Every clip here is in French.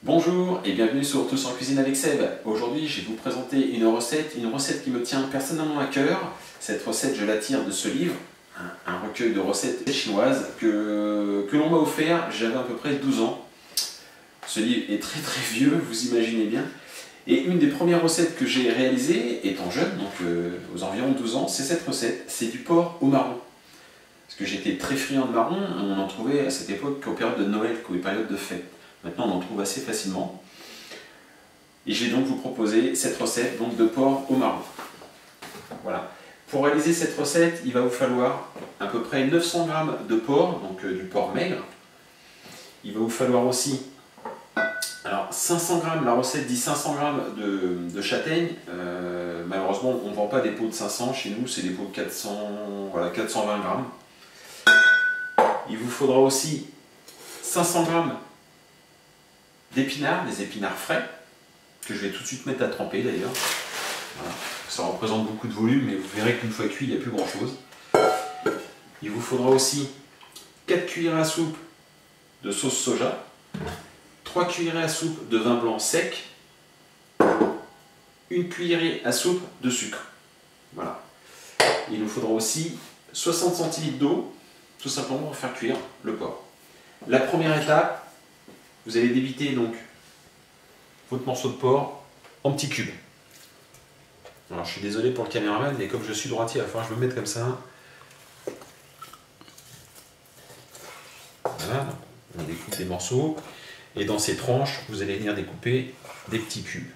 Bonjour et bienvenue sur Tous en cuisine avec Seb. Aujourd'hui, je vais vous présenter une recette qui me tient personnellement à cœur. Cette recette, je la tire de ce livre, un recueil de recettes chinoises que l'on m'a offert. J'avais à peu près 12 ans. Ce livre est très vieux, vous imaginez bien. Et une des premières recettes que j'ai réalisées, étant jeune, donc aux environs 12 ans, c'est cette recette. C'est du porc au marron. Parce que j'étais très friand de marron, on en trouvait à cette époque qu'aux périodes de Noël, qu'aux périodes de fête. Maintenant, on en trouve assez facilement. Et je vais donc vous proposer cette recette donc, de porc au marron. Voilà. Pour réaliser cette recette, il va vous falloir à peu près 900 g de porc, donc du porc maigre. Il va vous falloir aussi, alors 500 g, la recette dit 500 g de châtaigne. Malheureusement, on ne vend pas des pots de 500, chez nous c'est des pots de 400, voilà, 420 g. Il vous faudra aussi 500 g d'épinards, des épinards frais, que je vais tout de suite mettre à tremper d'ailleurs. Voilà. Ça représente beaucoup de volume, mais vous verrez qu'une fois cuit, il n'y a plus grand chose. Il vous faudra aussi 4 cuillerées à soupe de sauce soja, 3 cuillerées à soupe de vin blanc sec, 1 cuillerée à soupe de sucre. Voilà. Il nous faudra aussi 60 centilitres d'eau, tout simplement pour faire cuire le porc. La première étape, vous allez débiter donc votre morceau de porc en petits cubes. Alors je suis désolé pour le caméraman, mais comme je suis droitier, il va falloir que je me mette comme ça. Voilà, on découpe des morceaux. Et dans ces tranches, vous allez venir découper des petits cubes.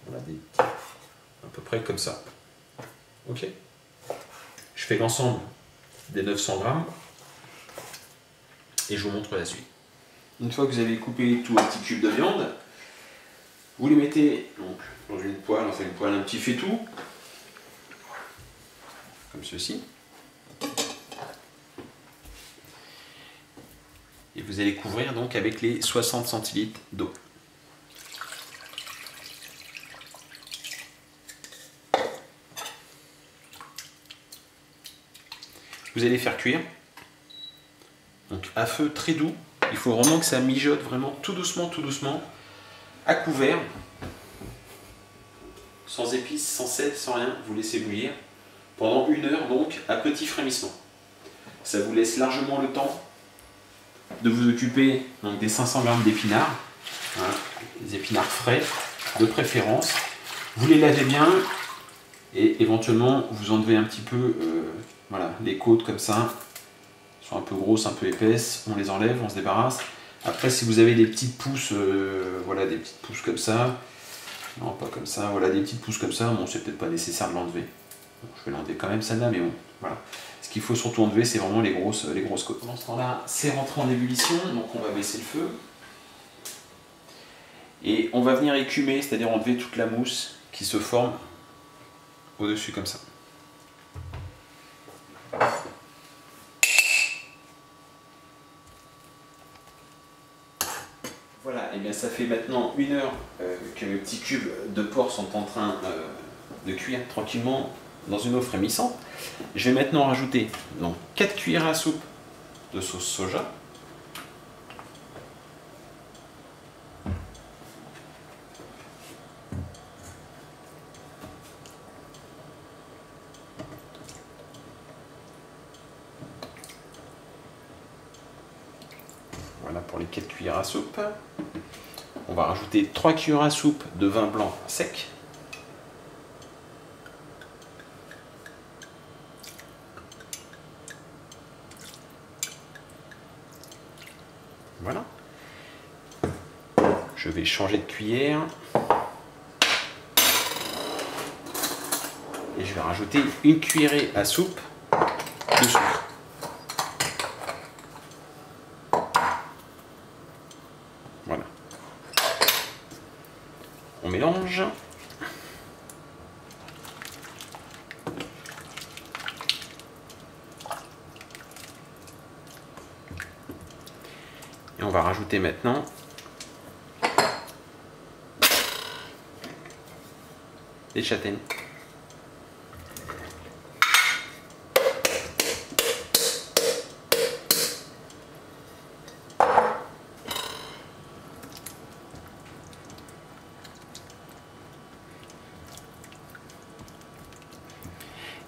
Voilà, à peu près comme ça. Ok. Je fais l'ensemble des 900 g et je vous montre la suite. Une fois que vous avez coupé tous les petits cubes de viande, vous les mettez donc, dans une poêle, enfin une poêle un petit faitout, comme ceci. Et vous allez couvrir donc avec les 60 centilitres d'eau. Vous allez faire cuire donc à feu très doux. Il faut vraiment que ça mijote vraiment tout doucement, à couvert, sans épices, sans sel, sans rien. Vous laissez bouillir pendant 1 heure donc à petit frémissement. Ça vous laisse largement le temps de vous occuper donc, des 500 g d'épinards, hein, des épinards frais de préférence. Vous les lavez bien et éventuellement vous enlevez un petit peu voilà, les côtes comme ça. Un peu grosses, un peu épaisses, on les enlève, on se débarrasse. Après, si vous avez des petites pousses, voilà, des petites pousses comme ça, non pas comme ça, voilà, des petites pousses comme ça, bon, c'est peut-être pas nécessaire de l'enlever. Bon, je vais l'enlever quand même celle-là, mais bon, voilà. Ce qu'il faut surtout enlever, c'est vraiment les grosses côtes. Pendant ce temps-là, c'est rentré en ébullition, donc on va baisser le feu. Et on va venir écumer, c'est-à-dire enlever toute la mousse qui se forme au-dessus comme ça. Voilà, et bien ça fait maintenant 1 heure que mes petits cubes de porc sont en train de cuire tranquillement dans une eau frémissante. Je vais maintenant rajouter donc 4 cuillères à soupe de sauce soja. Voilà pour les 4 cuillères à soupe. On va rajouter 3 cuillères à soupe de vin blanc sec. Voilà. Je vais changer de cuillère. Et je vais rajouter 1 cuillerée à soupe de sucre. Voilà. On mélange. Et on va rajouter maintenant des châtaignes.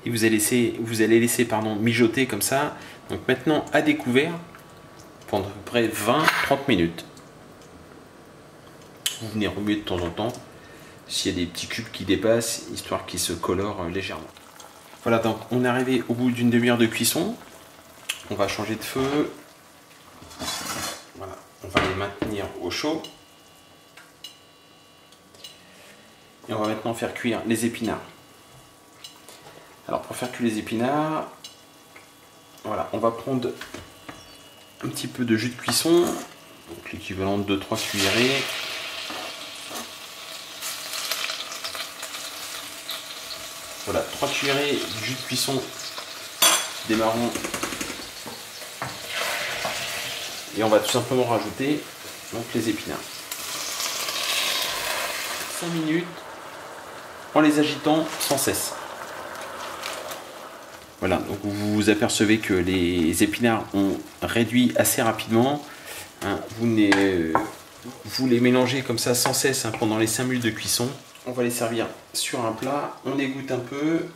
et vous allez laisser mijoter comme ça. Donc maintenant à découvert pendant à peu près 20-30 minutes. Vous venez remuer de temps en temps s'il y a des petits cubes qui dépassent, histoire qu'ils se colorent légèrement. Voilà, donc on est arrivé au bout d'une demi-heure de cuisson. On va changer de feu. Voilà, on va les maintenir au chaud. Et on va maintenant faire cuire les épinards. Alors pour faire cuire les épinards, voilà, on va prendre un petit peu de jus de cuisson, l'équivalent de 2-3 cuillerées. Voilà, 3 cuillerées de jus de cuisson des marrons. Et on va tout simplement rajouter donc, les épinards. 5 minutes en les agitant sans cesse. Voilà, donc vous vous apercevez que les épinards ont réduit assez rapidement. Hein, vous les mélangez comme ça sans cesse pendant les 5 minutes de cuisson. On va les servir sur un plat, on égoutte un peu.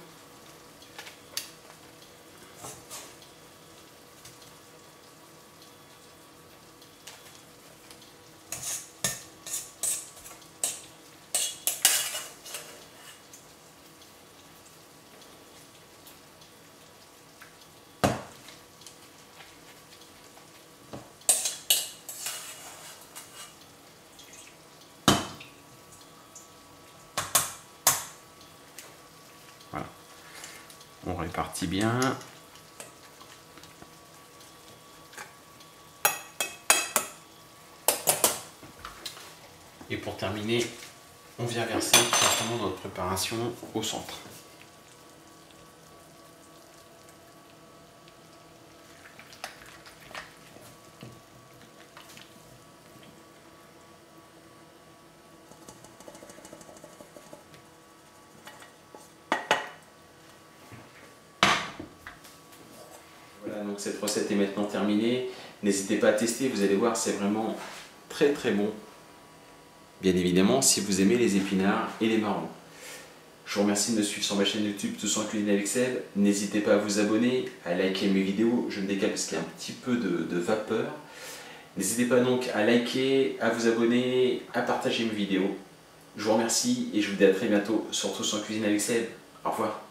Voilà. On répartit bien. Et pour terminer, on vient verser tout simplement notre préparation au centre. Voilà, donc cette recette est maintenant terminée. N'hésitez pas à tester, vous allez voir, c'est vraiment très très bon. Bien évidemment, si vous aimez les épinards et les marrons. Je vous remercie de me suivre sur ma chaîne YouTube Tous en Cuisine avec Seb. N'hésitez pas à vous abonner, à liker mes vidéos. Je me décale parce qu'il y a un petit peu de vapeur. N'hésitez pas donc à liker, à vous abonner, à partager mes vidéos. Je vous remercie et je vous dis à très bientôt sur Tous en Cuisine avec Seb. Au revoir.